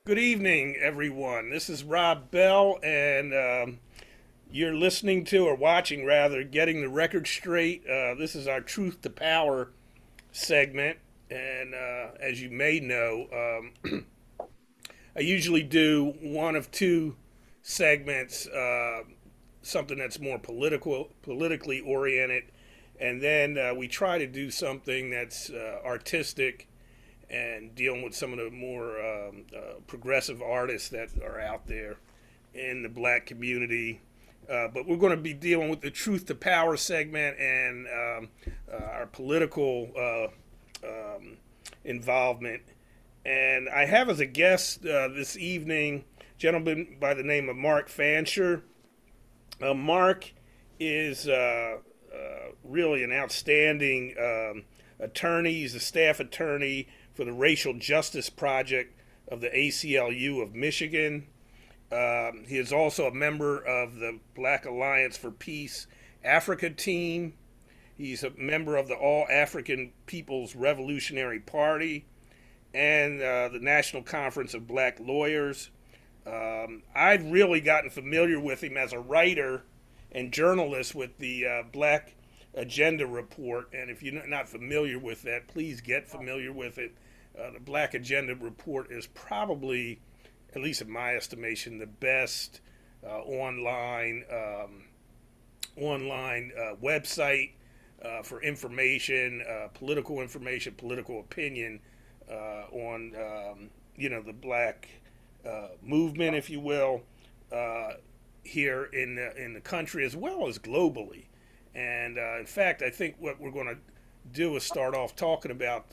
Good evening, everyone. This is Rob Bell, and you're listening to, or watching rather, Getting the Record Straight. This is our Truth to Power segment, and as you may know, I usually do one of two segments, something that's more politically oriented, and then we try to do something that's artistic and dealing with some of the more progressive artists that are out there in the black community. But we're going to be dealing with the Truth to Power segment and our political involvement. And I have as a guest this evening a gentleman by the name of Mark Fancher. Mark is really an outstanding attorney. He's a staff attorney for the Racial Justice Project of the ACLU of Michigan. He is also a member of the Black Alliance for Peace Africa team. He's a member of the All African People's Revolutionary Party and the National Conference of Black Lawyers. I've really gotten familiar with him as a writer and journalist with the Black Agenda Report. And if you're not familiar with that, please get familiar with it. The Black Agenda Report is probably, at least in my estimation, the best online website for information, political opinion on the black movement, if you will, here in the country as well as globally. And in fact, I think what we're going to do is start off talking about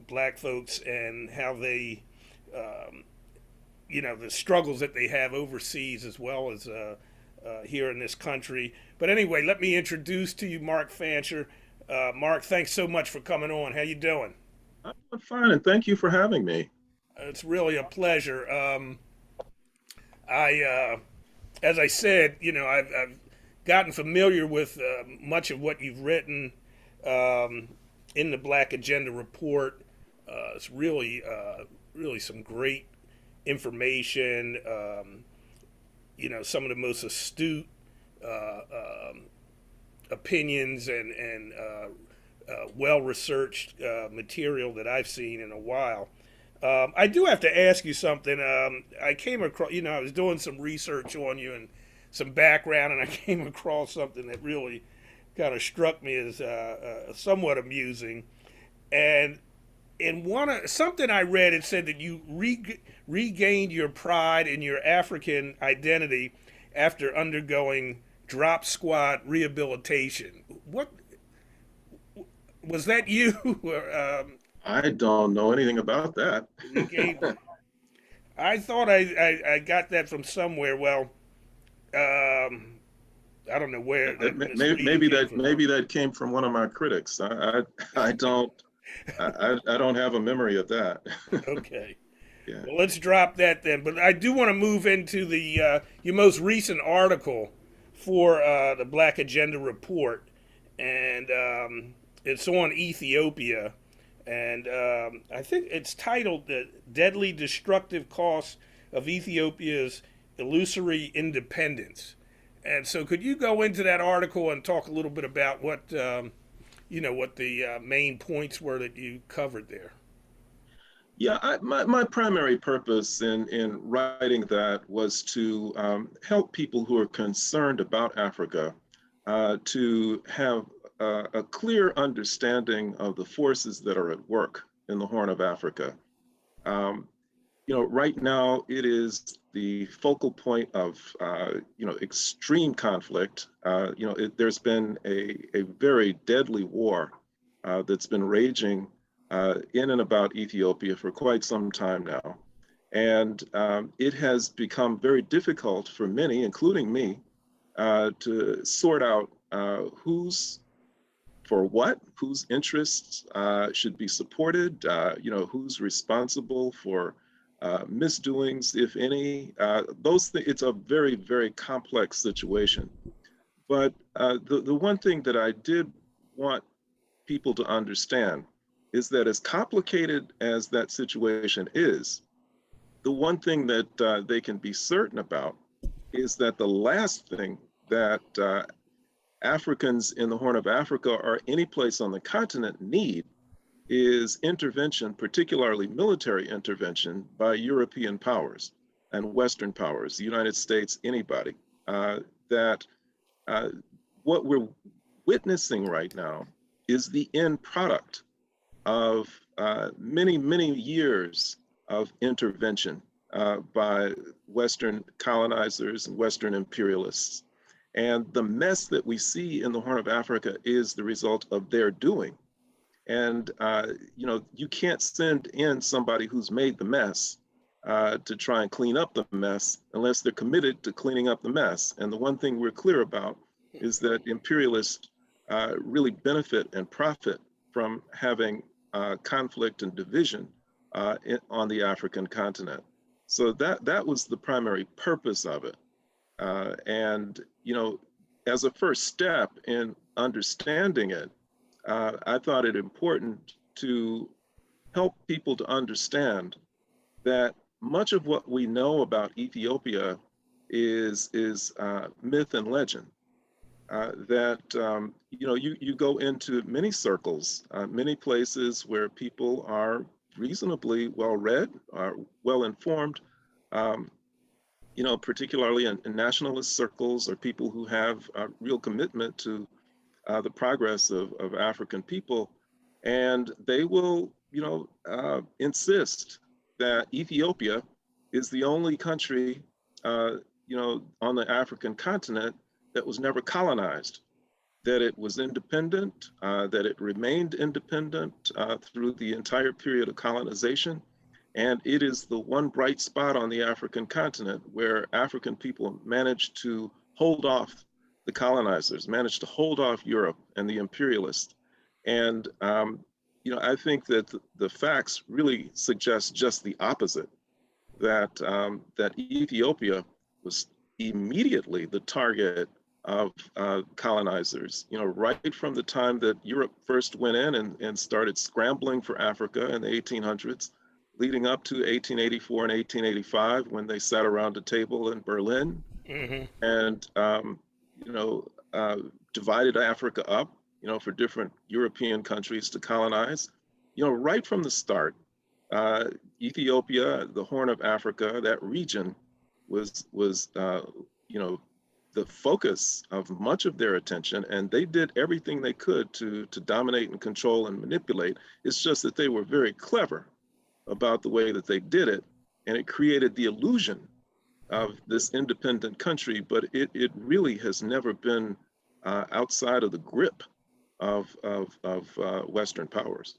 black folks and how they, the struggles that they have overseas as well as here in this country. But anyway, let me introduce to you Mark Fancher. Mark, thanks so much for coming on. How you doing? I'm fine, and thank you for having me. It's really a pleasure. As I said, I've gotten familiar with much of what you've written in the Black Agenda Report. It's really some great information. Some of the most astute uh, um, opinions and well researched material that I've seen in a while. I do have to ask you something. I came across, I was doing some research on you and some background, and I came across something that really kind of struck me as somewhat amusing. And in something I read, it said that you regained your pride in your African identity after undergoing drop squad rehabilitation. What was that? You or, I don't know anything about that. regained? I thought I got that from somewhere. Well, um, I don't know where this reading Maybe came that from. maybe that came from one of my critics. I don't I don't have a memory of that. Okay. Yeah. Well, let's drop that then. But I do want to move into the your most recent article for the Black Agenda Report, and it's on Ethiopia, and I think it's titled "The Deadly Destructive Costs of Ethiopia's Illusory Independence." And so, could you go into that article and talk a little bit about what the main points were that you covered there? Yeah, my primary purpose in writing that was to help people who are concerned about Africa to have a clear understanding of the forces that are at work in the Horn of Africa. Um, right now it is the focal point of, extreme conflict. There's been a very deadly war that's been raging in and about Ethiopia for quite some time now. And it has become very difficult for many, including me, to sort out who's for what, whose interests should be supported, who's responsible for misdoings, if any. It's a very, very complex situation. But the one thing that I did want people to understand is that as complicated as that situation is, the one thing that they can be certain about is that the last thing that Africans in the Horn of Africa or any place on the continent need is intervention, particularly military intervention by European powers and Western powers, the United States, anybody. That uh, what we're witnessing right now is the end product of many, many years of intervention by Western colonizers and Western imperialists. And the mess that we see in the Horn of Africa is the result of their doing. And you can't send in somebody who's made the mess to try and clean up the mess unless they're committed to cleaning up the mess. And the one thing we're clear about is that imperialists really benefit and profit from having conflict and division on the African continent. So that was the primary purpose of it. And as a first step in understanding it, I thought it important to help people to understand that much of what we know about Ethiopia is myth and legend. You go into many circles, many places where people are reasonably well read, are well informed, um, particularly in nationalist circles or people who have a real commitment to the progress of African people, and they will, insist that Ethiopia is the only country, on the African continent that was never colonized, that it was independent, that it remained independent through the entire period of colonization. And it is the one bright spot on the African continent where African people managed to hold off the colonizers, managed to hold off Europe and the imperialists. And, I think that the facts really suggest just the opposite, that Ethiopia was immediately the target of colonizers, right from the time that Europe first went in and started scrambling for Africa in the 1800s, leading up to 1884 and 1885 when they sat around a table in Berlin Mm-hmm. and you know, divided Africa up, for different European countries to colonize. Right from the start, uh, Ethiopia, the Horn of Africa, that region was you know, the focus of much of their attention, and they did everything they could to dominate and control and manipulate. It's just that they were very clever about the way that they did it, and it created the illusion of this independent country, but it really has never been outside of the grip of Western powers.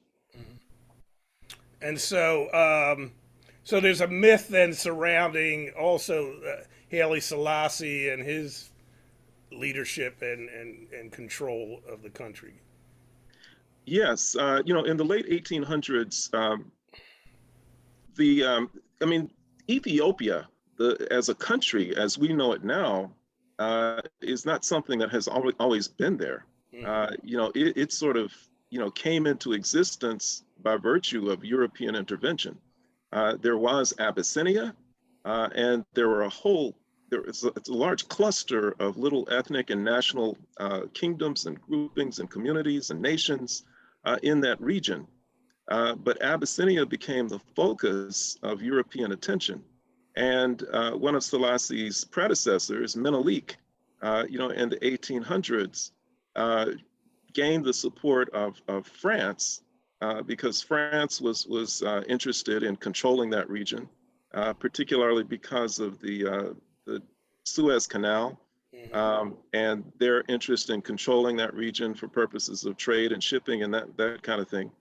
And so there's a myth then surrounding also Haile Selassie and his leadership and control of the country. Yes, in the late 1800s, the I mean, Ethiopia, as a country, as we know it now, is not something that has always been there. Mm-hmm. It sort of came into existence by virtue of European intervention. There was Abyssinia, and it's a large cluster of little ethnic and national kingdoms and groupings and communities and nations in that region. But Abyssinia became the focus of European attention. And one of Selassie's predecessors, Menelik, in the 1800s, gained the support of France because France was interested in controlling that region, particularly because of the Suez Canal and their interest in controlling that region for purposes of trade and shipping and that kind of thing.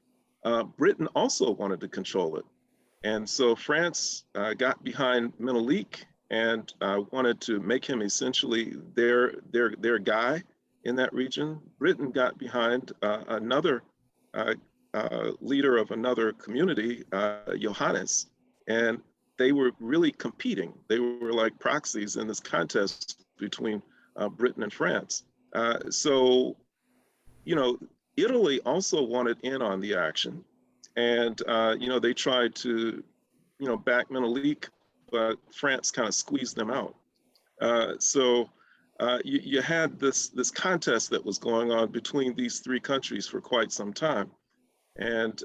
Britain also wanted to control it. And so France got behind Menelik and wanted to make him essentially their guy in that region. Britain got behind another leader of another community, Johannes, and they were really competing. They were like proxies in this contest between Britain and France. So, you know, Italy also wanted in on the action. and they tried to back Menelik, but France kind of squeezed them out. So you had this contest that was going on between these three countries for quite some time, and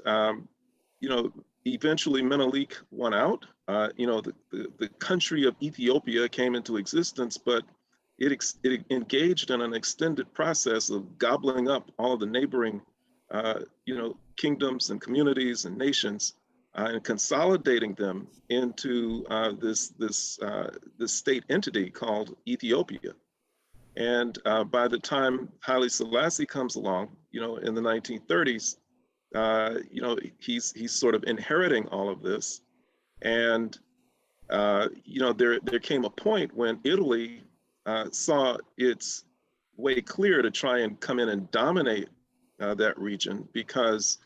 you know eventually Menelik won out. The country of Ethiopia came into existence, but it engaged in an extended process of gobbling up all of the neighboring kingdoms and communities and nations, and consolidating them into this state entity called Ethiopia. And by the time Haile Selassie comes along, in the 1930s, he's sort of inheriting all of this. And there came a point when Italy saw its way clear to try and come in and dominate that region, because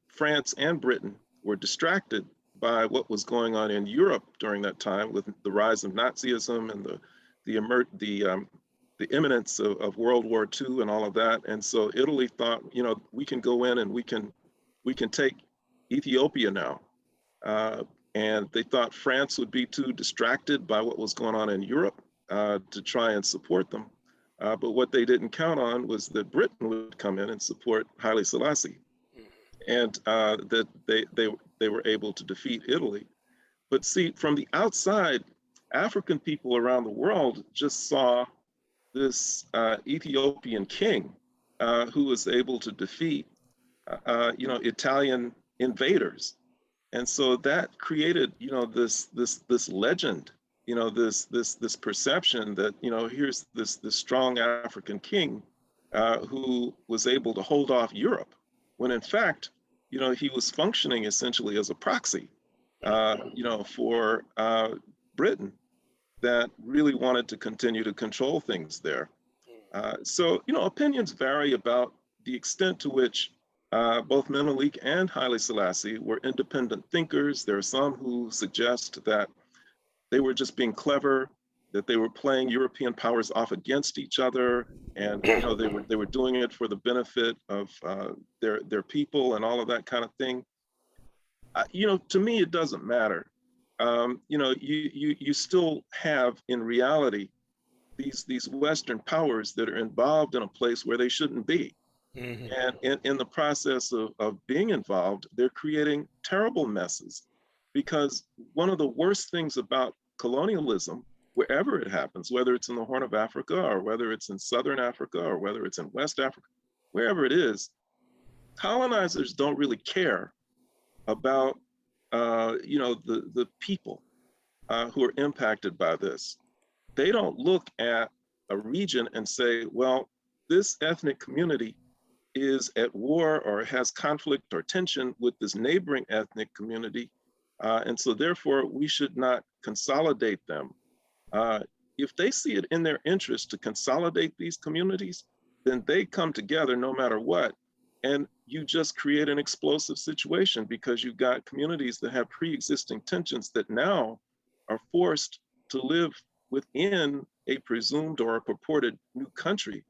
France and Britain were distracted by what was going on in Europe during that time, with the rise of Nazism and the imminence of World War II and all of that. And so Italy thought, we can go in and we can take Ethiopia now. And they thought France would be too distracted by what was going on in Europe to try and support them. But what they didn't count on was that Britain would come in and support Haile Selassie, and that they were able to defeat Italy. But see, from the outside, African people around the world just saw this Ethiopian king who was able to defeat, Italian invaders. And so that created, this legend, this perception that, here's this strong African king who was able to hold off Europe, when in fact, he was functioning essentially as a proxy, for Britain, that really wanted to continue to control things there. So, opinions vary about the extent to which both Menelik and Haile Selassie were independent thinkers. There are some who suggest that they were just being clever, that they were playing European powers off against each other, and they were doing it for the benefit of their people and all of that kind of thing. To me, it doesn't matter. You still have, in reality, these Western powers that are involved in a place where they shouldn't be. Mm-hmm. And in the process of being involved, they're creating terrible messes. Because one of the worst things about colonialism, wherever it happens, whether it's in the Horn of Africa, or whether it's in Southern Africa, or whether it's in West Africa, wherever it is, colonizers don't really care about the people who are impacted by this. They don't look at a region and say, well, this ethnic community is at war or has conflict or tension with this neighboring ethnic community, and so therefore we should not consolidate them. If they see it in their interest to consolidate these communities, then they come together no matter what, and you just create an explosive situation, because you've got communities that have pre-existing tensions that now are forced to live within a presumed or a purported new country,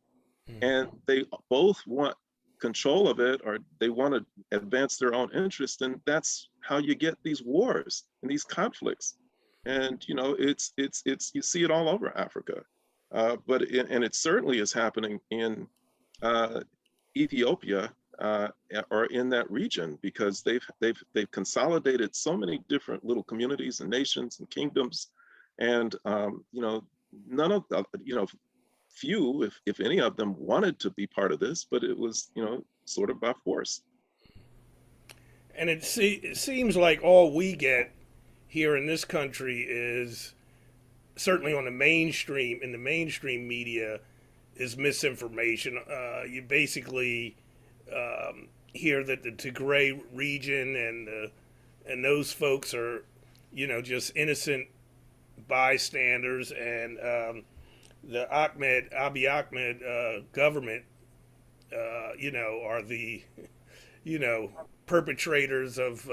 and they both want control of it, or they want to advance their own interest, and that's how you get these wars and these conflicts. And it's you see it all over Africa, and it certainly is happening in Ethiopia, or in that region, because they've consolidated so many different little communities and nations and kingdoms, and none of the, few, if any of them, wanted to be part of this, but it was, sort of by force. And it seems like all we get here in this country is, certainly on the mainstream, in the mainstream media, is misinformation. You basically hear that the Tigray region and those folks are, just innocent bystanders, and the Abiy Ahmed government, are the, perpetrators of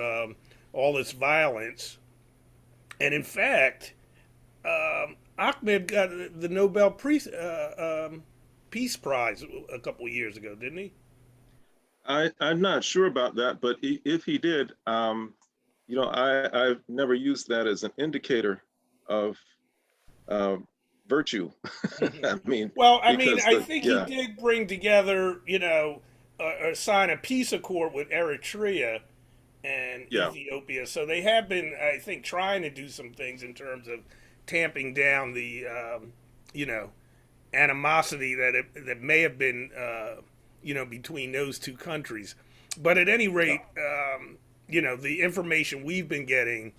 all this violence. And in fact, Ahmed got the Nobel Peace Prize a couple of years ago, didn't he? I'm not sure about that, but if he did, I've never used that as an indicator of uh, virtue. Mhm. I mean, Well, I mean, because I think he yeah, did bring together, sign a peace accord with Eritrea and yeah, Ethiopia. So they have been, I think, trying to do some things in terms of tamping down the, you know, animosity that may have been, between those two countries. But at any yeah. rate, the information we've been getting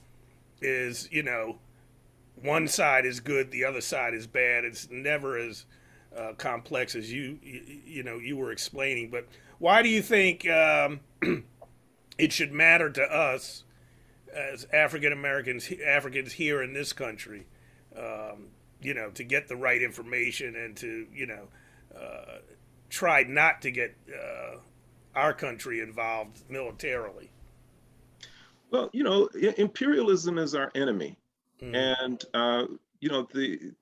is, one side is good, the other side is bad. It's never as complex as you were explaining. But why do you think it should matter to us as Africans here in this country, to get the right information and to try not to get our country involved militarily? Well, imperialism is our enemy, Mm-hmm. and the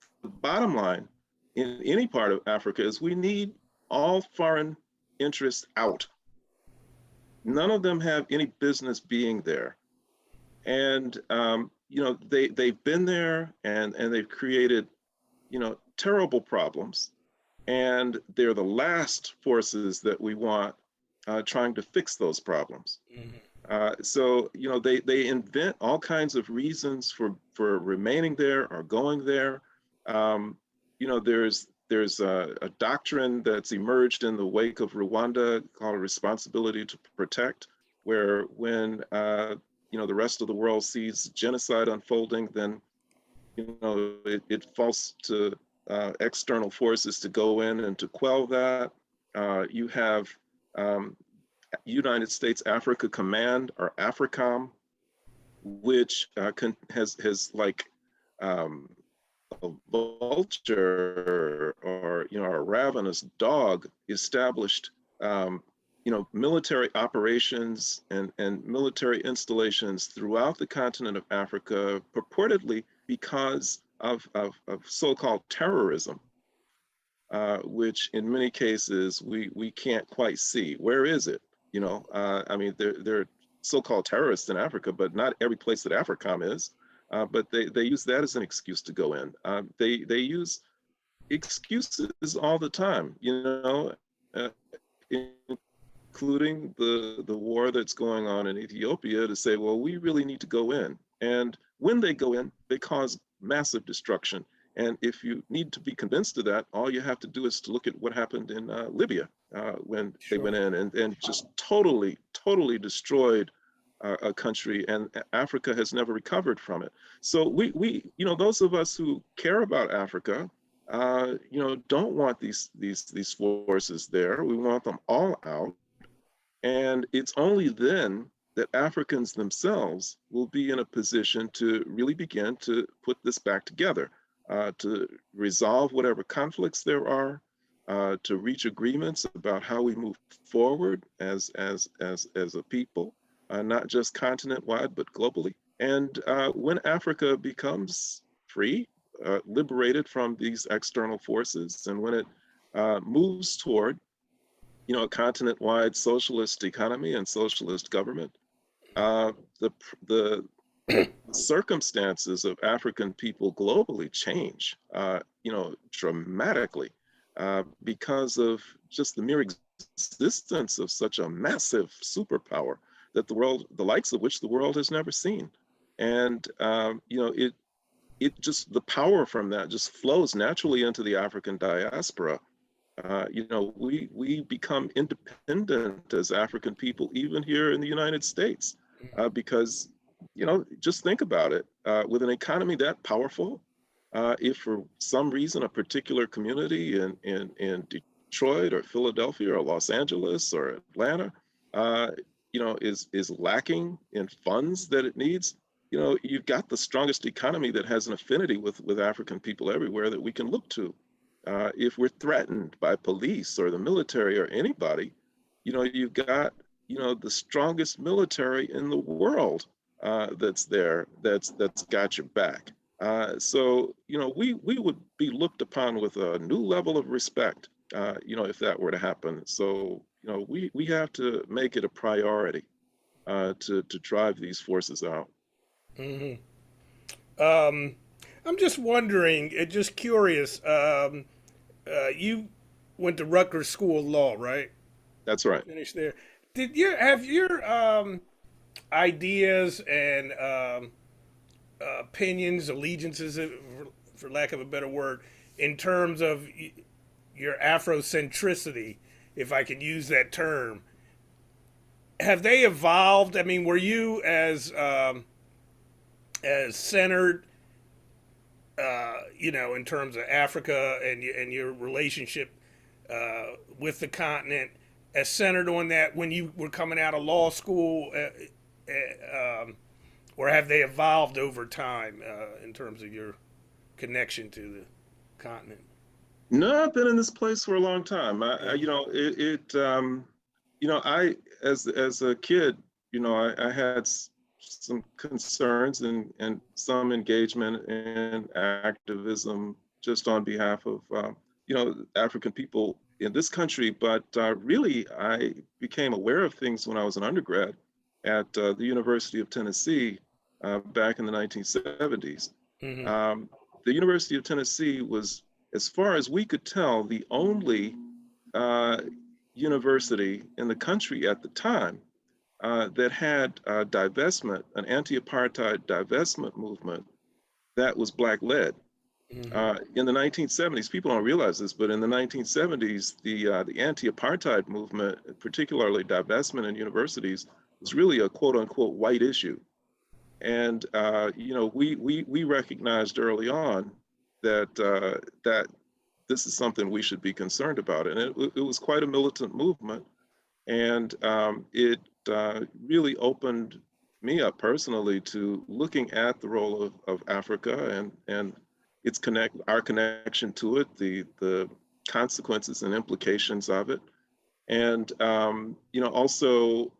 bottom line in any part of Africa is we need all foreign interests out. None of them have any business being there, and they've been there and they've created terrible problems, and they're the last forces that we want trying to fix those problems. Mm-hmm. So they invent all kinds of reasons for remaining there or going there. There's a doctrine that's emerged in the wake of Rwanda called responsibility to protect, where when the rest of the world sees genocide unfolding, then it falls to external forces to go in and to quell that. You have um, United States Africa Command, or AFRICOM, which has like um, a vulture, or a ravenous dog, established military operations and military installations throughout the continent of Africa, purportedly because of so-called terrorism, which in many cases we can't quite see. Where is it? I mean, they're so-called terrorists in Africa, but not every place that AFRICOM is. But they use that as an excuse to go in. They use excuses all the time, uh, including the war that's going on in Ethiopia, to say, well, we really need to go in. And when they go in, they cause massive destruction. And if you need to be convinced of that, all you have to do is to look at what happened in Libya when they Sure. went in and just totally, totally destroyed a country, and Africa has never recovered from it. So those of us who care about Africa, don't want these forces there. We want them all out, and it's only then that Africans themselves will be in a position to really begin to put this back together, to resolve whatever conflicts there are, to reach agreements about how we move forward as a people, not just continent-wide, but globally. And when Africa becomes free, liberated from these external forces, and when it moves toward a continent-wide socialist economy and socialist government, uh, the the circumstances of African people globally change, dramatically, because of just the mere existence of such a massive superpower that the likes of which the world has never seen. And it just, the power from that just flows naturally into the African diaspora. We become independent as African people, even here in the United States, because just think about it. With an economy that powerful, if for some reason a particular community in Detroit or Philadelphia or Los Angeles or Atlanta, is lacking in funds that it needs, you've got the strongest economy that has an affinity with African people everywhere that we can look to. If we're threatened by police or the military or anybody, you've got, the strongest military in the world that's there, that's got your back. So, we would be looked upon with a new level of respect, if that were to happen. So, we have to make it a priority to drive these forces out. Hmm. Um, I'm just wondering, just curious. You went to Rutgers School of Law, right? That's right. Finished there. Did you have your ideas and opinions, allegiances, for lack of a better word, in terms of your Afrocentricity, if I can use that term, have they evolved? I mean, were you as centered, in terms of Africa and your relationship with the continent, as centered on that when you were coming out of law school, or have they evolved over time in terms of your connection to the continent? No, I've been in this place for a long time. Mm-hmm. I as a kid, I had some concerns and some engagement in activism just on behalf of African people in this country. But really, I became aware of things when I was an undergrad at the University of Tennessee back in the 1970s. Mm-hmm. Um, the University of Tennessee was, as far as we could tell, the only uh, university in the country at the time that had divestment, an anti-apartheid divestment movement that was black led. Mm-hmm. In the 1970s, people don't realize this, but in the 1970s, the anti-apartheid movement, particularly divestment in universities, was really a quote unquote white issue. And we recognized early on that this is something we should be concerned about, and it was quite a militant movement, and it really opened me up personally to looking at the role of Africa and our connection to it, the consequences and implications of it, and also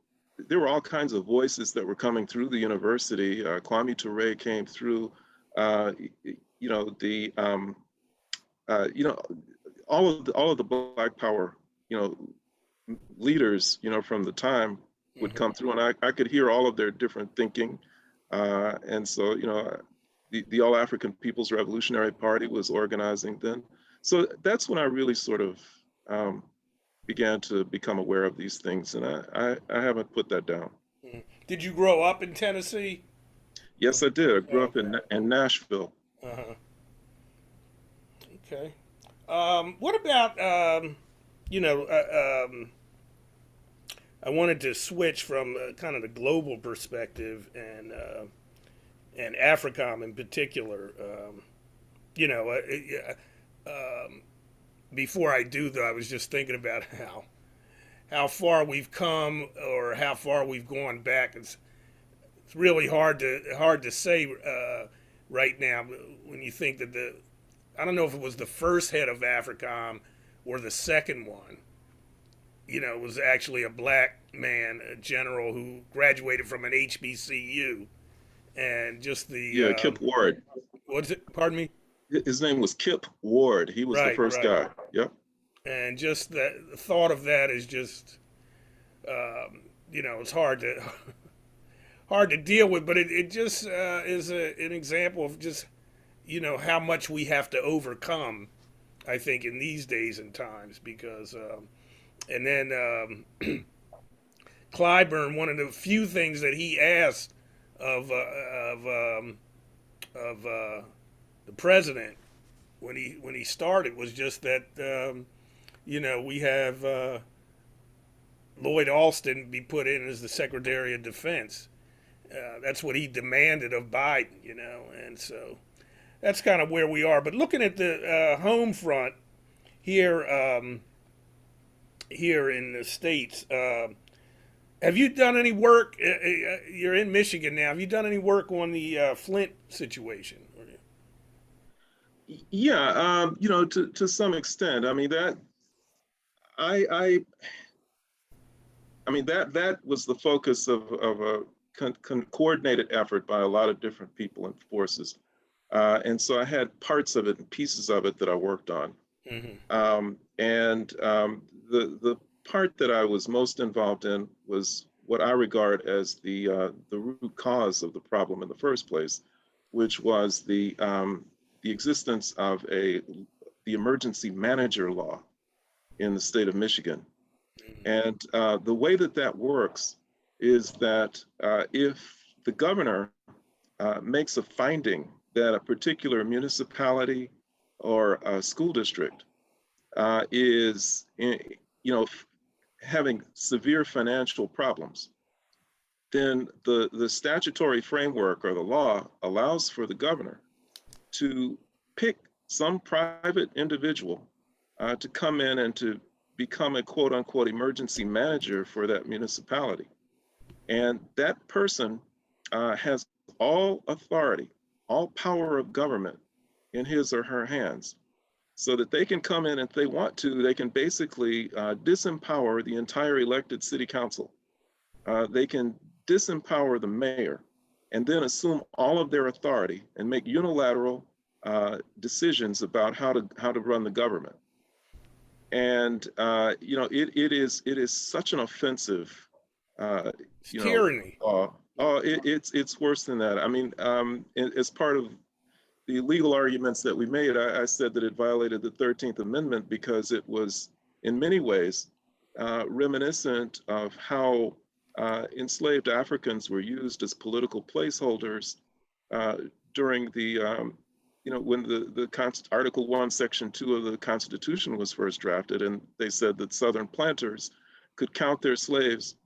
there were all kinds of voices that were coming through the university. Kwame Ture came through. Uh, the you know all of the Black Power you know leaders from the time would Mm-hmm. come through, and I could hear all of their different thinking. And so the All African People's Revolutionary Party was organizing then. So that's when I really sort of um, began to become aware of these things, and I haven't put that down. Mm-hmm. Did you grow up in Tennessee? Yes, I did. I grew up Okay. in Nashville. Uh-huh. Okay. What about you know? I wanted to switch from kind of the global perspective and AFRICOM in particular. You know, before I do though, I was just thinking about how far we've come or how far we've gone back. It's really hard to say right now when you think that I don't know if it was the first head of AFRICOM or the second one. Was actually a black man, a general who graduated from an HBCU, and just the Yeah, Kip Ward. what's it? Pardon me. His name was Kip Ward. He was the Right, first right. guy. Yep. And just the thought of that is just, it's hard to deal with, but it just is an example of just how much we have to overcome. I think in these days and times because, and then Clyburn, one of the few things that he asked of the president when he started was just that we have Lloyd Austin be put in as the Secretary of Defense. That's what he demanded of Biden, and so that's kind of where we are. But looking at the home front here, here in the states, have you done any work? You're in Michigan now. Have you done any work on the Flint situation? Yeah, to some extent. I mean that I I I mean that was the focus of a coordinated effort by a lot of different people and forces, and so I had parts of it and pieces of it that I worked on. Mm-hmm. And the part that I was most involved in was what I regard as the root cause of the problem in the first place, which was the existence of the emergency manager law in the state of Michigan. And the way that that works is that if the governor makes a finding that a particular municipality or a school district is, having severe financial problems, then the statutory framework or the law allows for the governor to pick some private individual to come in and to become a quote unquote emergency manager for that municipality. And that person has all authority, all power of government in his or her hands, so that they can come in, if they want to, they can basically disempower the entire elected city council. They can disempower the mayor and then assume all of their authority and make unilateral decisions about how to run the government. And it is such an offensive tyranny. law. It's worse than that. I mean, as part of the legal arguments that we made, I said that it violated the 13th Amendment because it was in many ways reminiscent of how enslaved Africans were used as political placeholders during when the Article 1, Section 2 of the Constitution was first drafted, and they said that Southern planters could count their slaves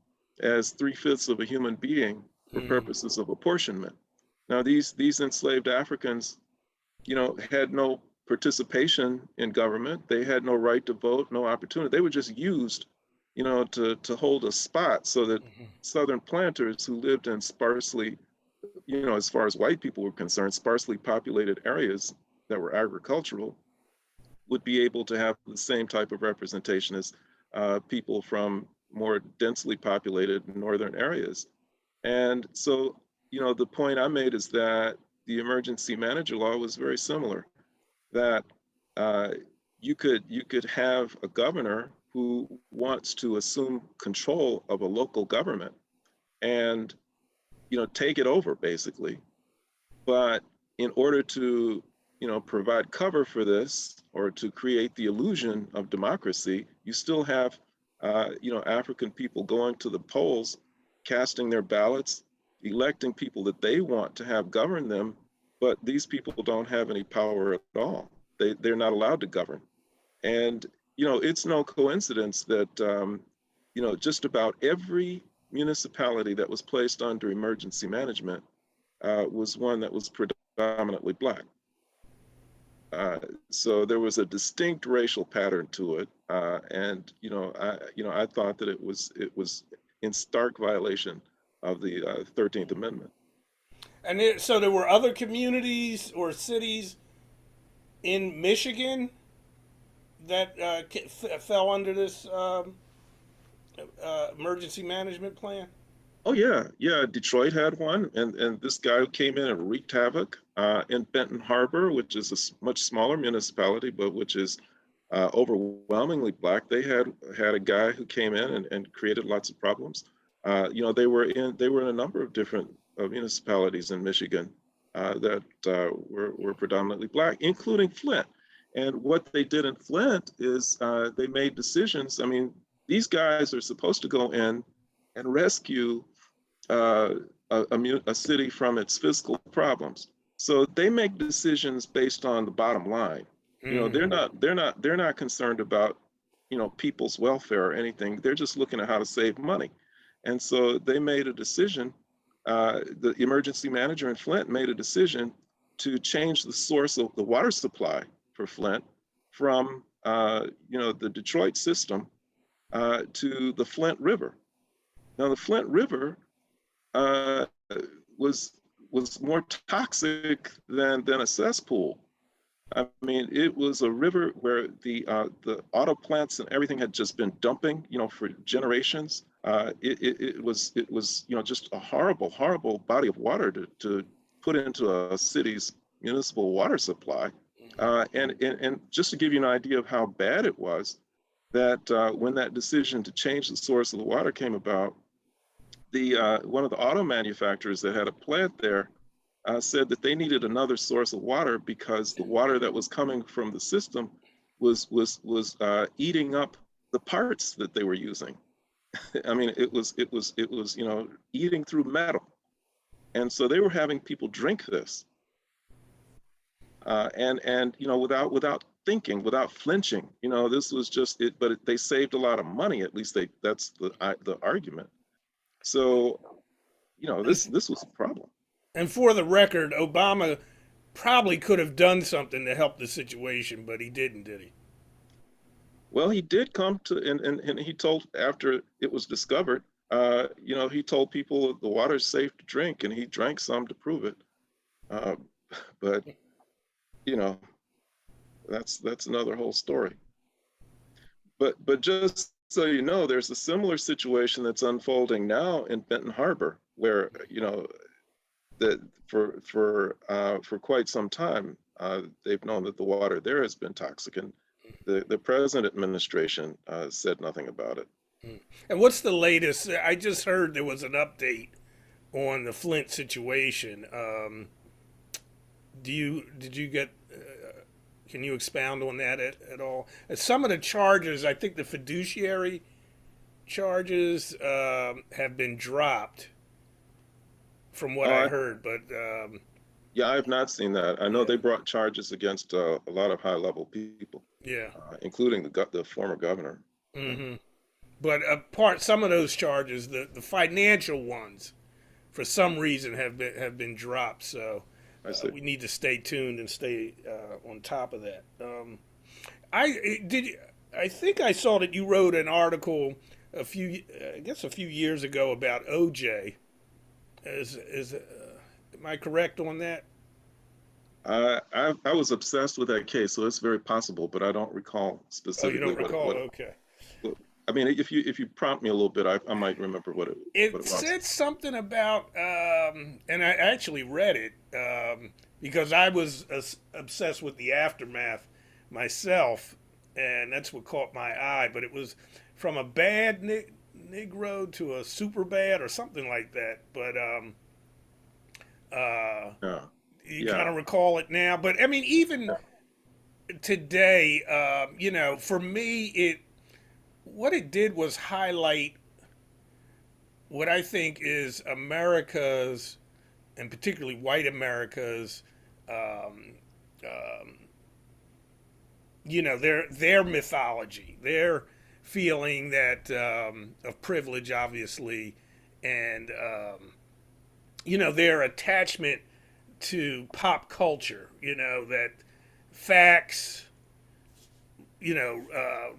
as 3/5 of a human being for purposes of apportionment. Now, these enslaved Africans, had no participation in government. They had no right to vote, no opportunity. They were just used, to hold a spot so that Southern planters who lived in sparsely, as far as white people were concerned, sparsely populated areas that were agricultural would be able to have the same type of representation as people from more densely populated northern areas. And so, the point I made is that the emergency manager law was very similar, that you could have a governor who wants to assume control of a local government and take it over basically. But in order to provide cover for this or to create the illusion of democracy, you still have African people going to the polls, casting their ballots, electing people that they want to have govern them, but these people don't have any power at all. They're not allowed to govern. And it's no coincidence that just about every municipality that was placed under emergency management was one that was predominantly Black. So there was a distinct racial pattern to it, and I thought that it was in stark violation of the 13th Amendment. And so there were other communities or cities in Michigan that fell under this emergency management plan. Oh yeah. Detroit had one, and this guy came in and wreaked havoc in Benton Harbor, which is a much smaller municipality, but which is overwhelmingly Black. They had a guy who came in and created lots of problems. They were in a number of different municipalities in Michigan that were predominantly Black, including Flint. And what they did in Flint is they made decisions. I mean, these guys are supposed to go in and rescue a city from its fiscal problems. So they make decisions based on the bottom line. They're not concerned about people's welfare or anything. They're just looking at how to save money. And so they made a decision. The emergency manager in Flint made a decision to change the source of the water supply for Flint from the Detroit system to the Flint River. Now, the Flint River was more toxic than a cesspool. I mean, it was a river where the auto plants and everything had just been dumping, for generations. It was just a horrible body of water to put into a city's municipal water supply. And just to give you an idea of how bad it was, that when that decision to change the source of the water came about, the one of the auto manufacturers that had a plant there said that they needed another source of water because the water that was coming from the system was eating up the parts that they were using. I mean, it was eating through metal, and so they were having people drink this, and without thinking, without flinching. This was just it, but they saved a lot of money. At least that's the argument. So this was a problem. And for the record, Obama probably could have done something to help the situation, but he didn't, did he? Well, he did come to, and he told, after it was discovered, he told people the water's safe to drink, and he drank some to prove it. Uh, but you know, that's another whole story. But just so you know, there's a similar situation that's unfolding now in Benton Harbor, where that for quite some time they've known that the water there has been toxic, and the present administration said nothing about it. And what's the latest? I just heard there was an update on the Flint situation. Did you get? Can you expound on that at all? Some of the charges, I think the fiduciary charges have been dropped, from what I Uh, heard. But yeah, I have not seen that. I know yeah, they brought charges against a lot of high-level people, yeah. including the former governor. Hmm. But apart, some of those charges, the financial ones, for some reason have been dropped. So I see. we need to stay tuned and stay on top of that. I did. I think I saw that you wrote an article I guess a few years ago about OJ. Am I correct on that? I was obsessed with that case, so it's very possible, but I don't recall Oh, you specifically don't recall? what. Okay. I mean, if you prompt me a little bit, I might remember what It it was. said something about, and I actually read it because I was obsessed with the aftermath myself, and that's what caught my eye. But it was from a bad Negro to a super bad or something like that. But uh, Yeah, you kind yeah, of recall it now. But I mean, even today, for me, what it did was highlight what I think is America's, and particularly white America's, um, um, their mythology, their feeling that of privilege, obviously, and their attachment to pop culture. That facts,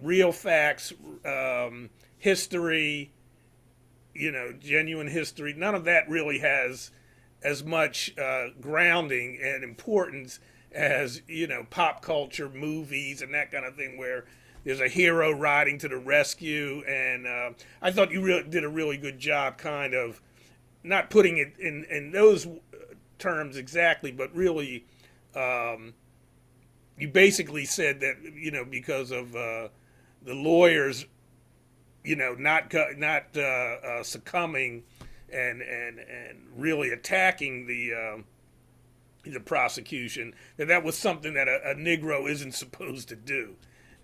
real facts, history, genuine history. None of that really has as much grounding and importance as pop culture, movies, and that kind of thing, where there's a hero riding to the rescue. And I thought you did a really good job, kind of not putting it in those terms exactly, but really, you basically said that because of the lawyers not succumbing and really attacking the prosecution, that was something that a Negro isn't supposed to do,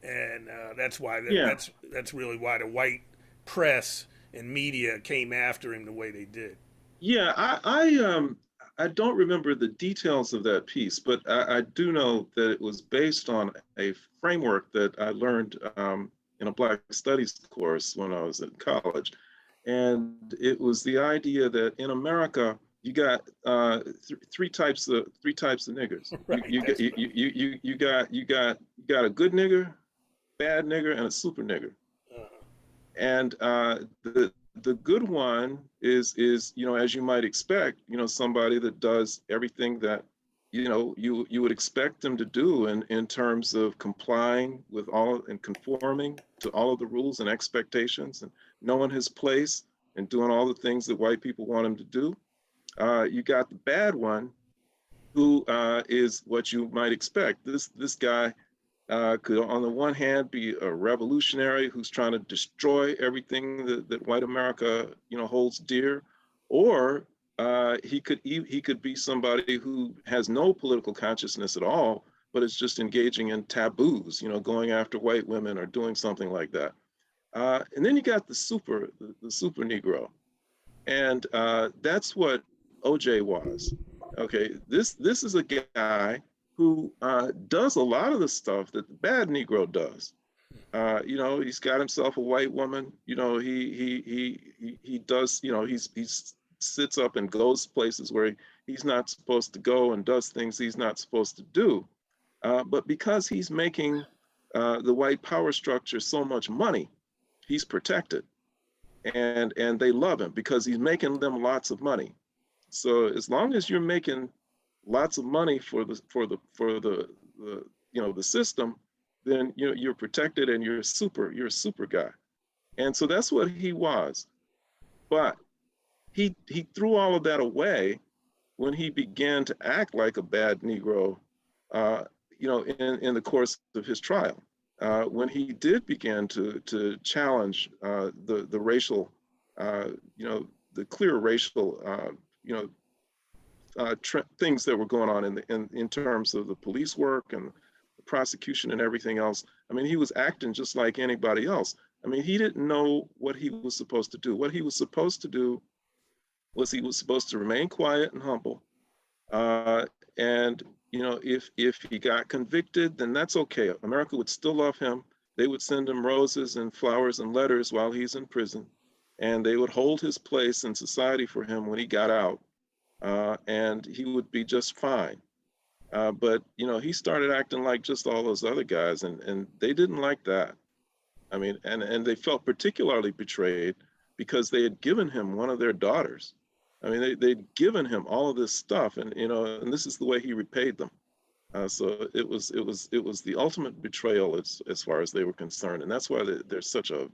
and that's why yeah, that's really why the white press and media came after him the way they did. yeah. I don't remember the details of that piece, but I do know that it was based on a framework that I learned in a Black Studies course when I was in college, and it was the idea that in America you got three types of niggers. You Right. you get That's you got a good nigger, bad nigger, and a super nigger. And the good one is as you might expect, somebody that does everything that you would expect them to do in terms of complying with all and conforming to all of the rules and expectations and knowing his place and doing all the things that white people want him to do. You got the bad one who is what you might expect. This guy could on the one hand be a revolutionary who's trying to destroy everything that white America, holds dear, or he could be somebody who has no political consciousness at all, but is just engaging in taboos, going after white women or doing something like that. And then you got the super Negro, and that's what OJ was. Okay, this is a guy who does a lot of the stuff that the bad Negro does. He's got himself a white woman. He does. He's sits up and goes places where he's not supposed to go and does things he's not supposed to do. But because he's making the white power structure so much money, he's protected, and they love him because he's making them lots of money. So as long as you're making lots of money for the system, then you're protected and you're a super guy. And so that's what he was. But he threw all of that away when he began to act like a bad Negro, uh, in the course of his trial. When he did begin to challenge the racial, uh, the clear racial, things that were going on in terms of the police work and the prosecution and everything else. I mean, he was acting just like anybody else. I mean, he didn't know what he was supposed to do. What he was supposed to do was he was supposed to remain quiet and humble. Uh, and if he got convicted, then that's okay. America would still love him. They would send him roses and flowers and letters while he's in prison, and they would hold his place in society for him when he got out, and he would be just fine. But he started acting like just all those other guys, and they didn't like that. I mean, and they felt particularly betrayed because they had given him one of their daughters. I mean, they'd given him all of this stuff, and this is the way he repaid them. So it was the ultimate betrayal as far as they were concerned, and that's why there's such a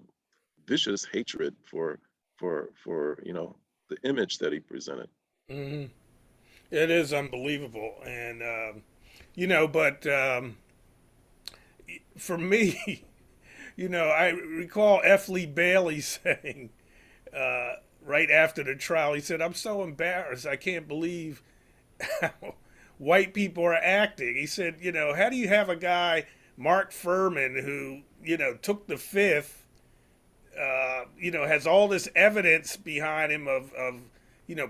vicious hatred for the image that he presented. Hmm. It is unbelievable, and but for me, I recall F. Lee Bailey saying right after the trial, he said, "I'm so embarrassed. I can't believe how white people are acting." He said, how do you have a guy, Mark Furman, who took the fifth, has all this evidence behind him of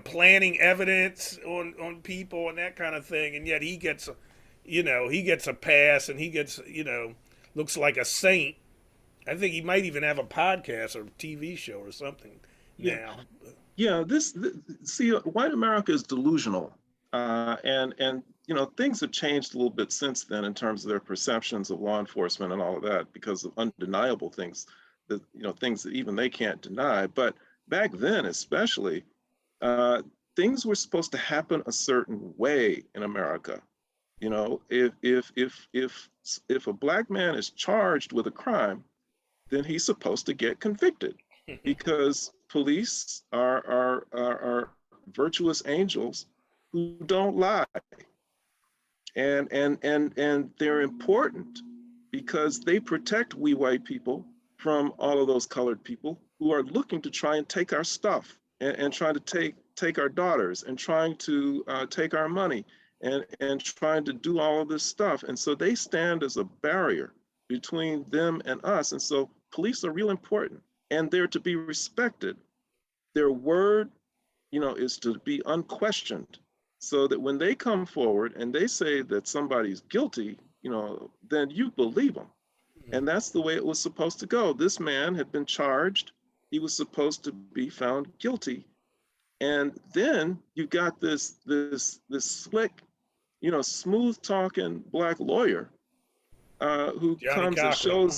planting evidence on people and that kind of thing, and yet he gets a pass, and he gets looks like a saint. I think he might even have a podcast or TV show or something Yeah, now. yeah. See, white America is delusional, and things have changed a little bit since then in terms of their perceptions of law enforcement and all of that because of undeniable things that things that even they can't deny. But back then, especially, uh, things were supposed to happen a certain way in America. If a black man is charged with a crime, then he's supposed to get convicted because police are virtuous angels who don't lie, and they're important because they protect we white people from all of those colored people who are looking to try and take our stuff, and trying to take our daughters, and trying to take our money, and trying to do all of this stuff. And so they stand as a barrier between them and us. And so police are real important, and they're to be respected. Their word, is to be unquestioned, so that when they come forward and they say that somebody's guilty, then you believe them. And that's the way it was supposed to go. This man had been charged. He was supposed to be found guilty. And then you got this slick, smooth talking black lawyer, who Johnny comes and Cochran.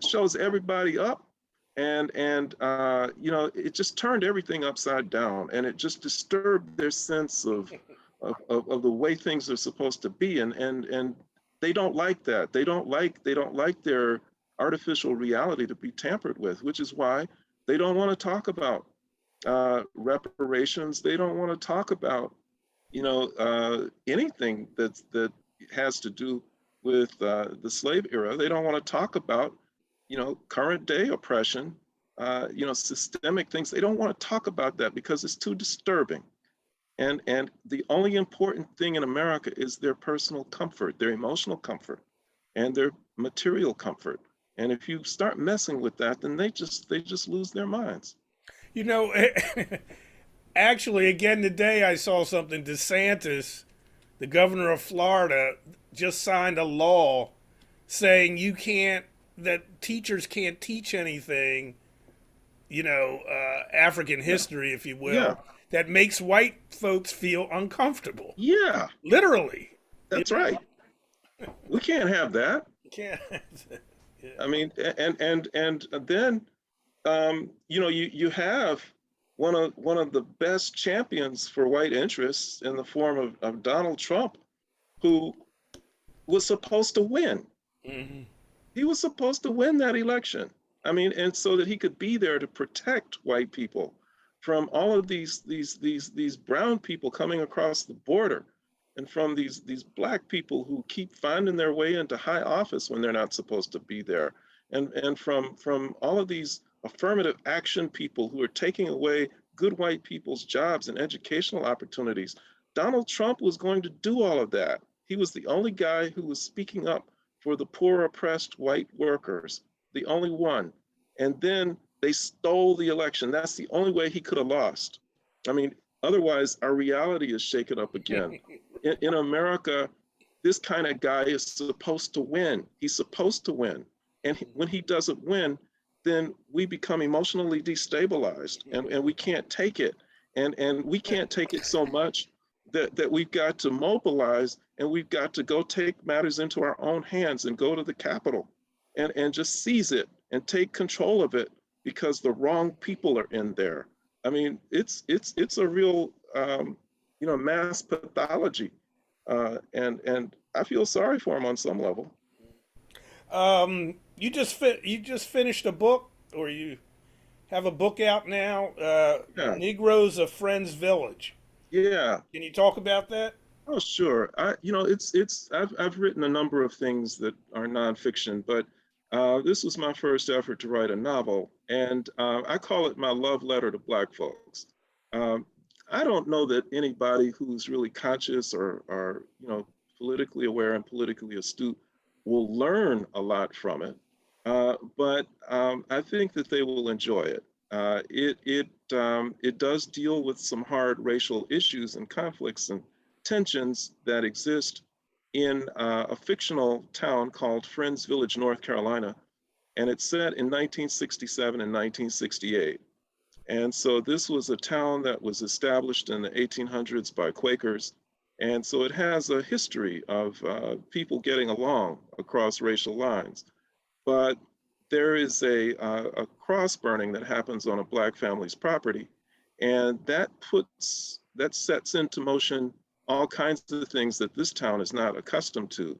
shows everybody up, and it just turned everything upside down, and it just disturbed their sense of the way things are supposed to be, and they don't like that. They don't like their artificial reality to be tampered with, which is why they don't want to talk about reparations. They don't want to talk about anything that has to do with the slave era. They don't want to talk about, current day oppression, systemic things. They don't want to talk about that because it's too disturbing. And the only important thing in America is their personal comfort, their emotional comfort, and their material comfort. And if you start messing with that, then they just lose their minds. You know, actually, again today I saw something. DeSantis, the governor of Florida, just signed a law saying that teachers can't teach anything, African Yeah, history, if you yeah, will, that makes white folks feel uncomfortable. yeah. Literally, you That's right. We can't have that. can't. Yeah. I mean, and then you have one of the best champions for white interests in the form of Donald Trump, who was supposed to win. Hmm. He was supposed to win that election. I mean, and so that he could be there to protect white people from all of these brown people coming across the border, and from these black people who keep finding their way into high office when they're not supposed to be there, and from all of these affirmative action people who are taking away good white people's jobs and educational opportunities. Donald Trump was going to do all of that. He was the only guy who was speaking up for the poor, oppressed white workers, the only one. And then they stole the election. That's the only way he could have lost. I mean, otherwise, our reality is shaken up again. In America, this kind of guy is supposed to win. He's supposed to win. And when he doesn't win, then we become emotionally destabilized, and we can't take it. And we can't take it so much that we've got to mobilize, and we've got to go take matters into our own hands and go to the Capitol and just seize it and take control of it because the wrong people are in there. I mean, it's a real mass pathology, and I feel sorry for him on some level. You just finished a book, or you have a book out now, Yeah, Negroes of Friends Village. yeah. Can you talk about that? Oh, sure. I've written a number of things that are nonfiction, but this was my first effort to write a novel, and I call it my love letter to Black folks. Um, I don't know that anybody who's really conscious or politically aware and politically astute will learn a lot from it, but I think that they will enjoy it. It does deal with some hard racial issues and conflicts and tensions that exist in a fictional town called Friends Village, North Carolina, and it's set in 1967 and 1968. And so this was a town that was established in the 1800s by Quakers. And so it has a history of people getting along across racial lines. But there is a cross burning that happens on a Black family's property, and that sets into motion all kinds of things that this town is not accustomed to.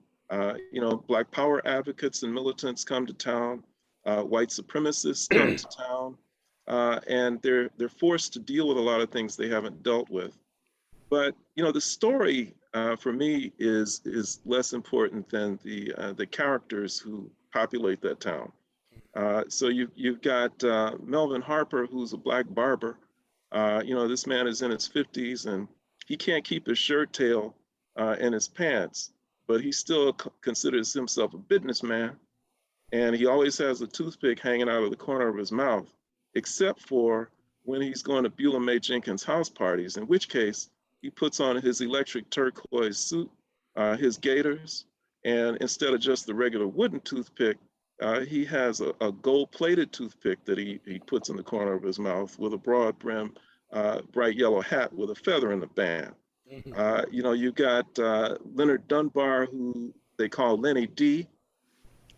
Black power advocates and militants come to town, white supremacists come to town, and they're forced to deal with a lot of things they haven't dealt with. But the story for me is less important than the characters who populate that town. So you've got Melvin Harper, who's a Black barber. This man is in his 50s, and he can't keep his shirt tail in his pants, but he still considers himself a businessman, and he always has a toothpick hanging out of the corner of his mouth, except for when he's going to Beulah May Jenkins' house parties, in which case he puts on his electric turquoise suit, his gaiters, and instead of just the regular wooden toothpick, he has a gold-plated toothpick that he puts in the corner of his mouth with a broad brim, bright yellow hat with a feather in the band. You've got Leonard Dunbar, who they call Lenny D,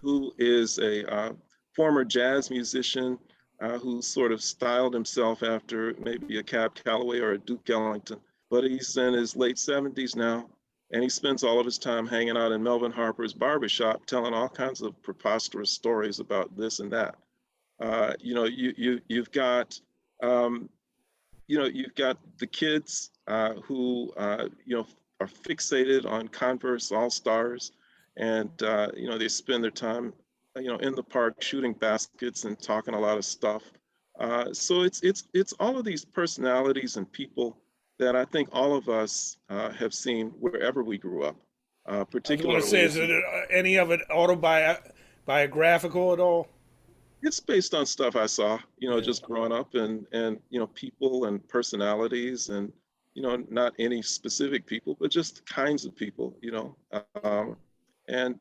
who is a former jazz musician who sort of styled himself after maybe a Cab Calloway or a Duke Ellington. But he's in his late 70s now, and he spends all of his time hanging out in Melvin Harper's barbershop, telling all kinds of preposterous stories about this and that. You've got you've got the kids who are fixated on Converse All Stars, and they spend their time, in the park shooting baskets and talking a lot of stuff. So it's all of these personalities and people that I think all of us have seen wherever we grew up, I was going to say, particularly is if it you. any of it autobiographical at all? It's based on stuff I saw, Yeah. just growing up, and people and personalities, and not any specific people, but just kinds of people, and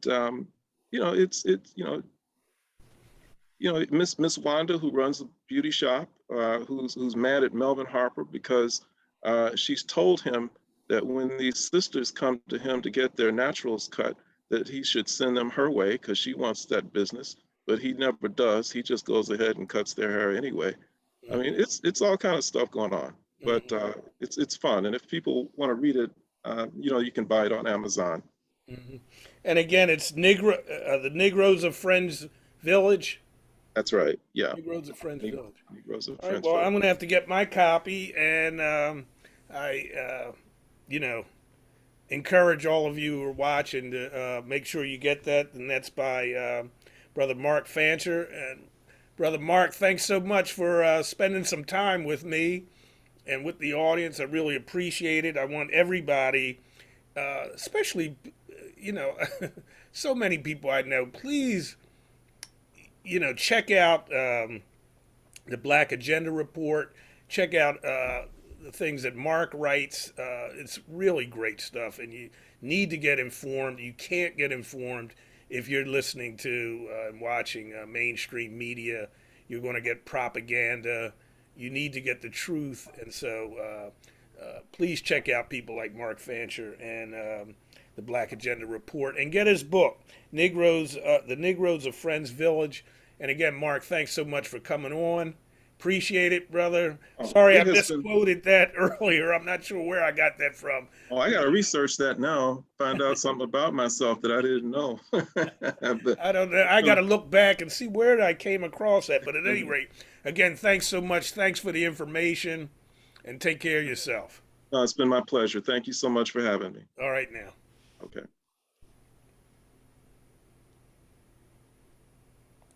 it's Miss Wanda, who runs a beauty shop, who's mad at Melvin Harper because she's told him that when these sisters come to him to get their naturals cut, that he should send them her way because she wants that business. But he never does. He just goes ahead and cuts their hair anyway. I mean, Mm-hmm. it's all kind of stuff going on, but Mm-hmm. it's fun. And if people want to read it, you can buy it on Amazon. Mm-hmm. And again, it's the Negroes of Friends Village. That's right. Yeah, Negroes of Friends Village. Negroes of All right. Well, Friendsville. I'm going to have to get my copy, and I, you know, encourage all of you who are watching to make sure you get that. And that's by Brother Mark Fancher. And Brother Mark, thanks so much for spending some time with me and with the audience. I really appreciate it. I want everybody, especially, you know, so many people I know, please, check out the Black Agenda Report. Check out the things that Mark writes. It's really great stuff, and you need to get informed. You can't get informed if you're listening to and watching mainstream media. You're going to get propaganda. You need to get the truth, and so please check out people like Mark Fancher and the Black Agenda Report, and get his book, The Negroes of Friends Village. And again, Mark, thanks so much for coming on. Appreciate it, brother. Oh, Sorry I it has been. misquoted that earlier. I'm not sure where I got that from. Oh, I got to research that now. Find out something about myself that I didn't know. But, I don't know. I got uh, to look back and see where I came across that. But at any rate, again, thanks so much. Thanks for the information, and take care of yourself. it's been my pleasure. Thank you so much for having me. All right, now. Okay.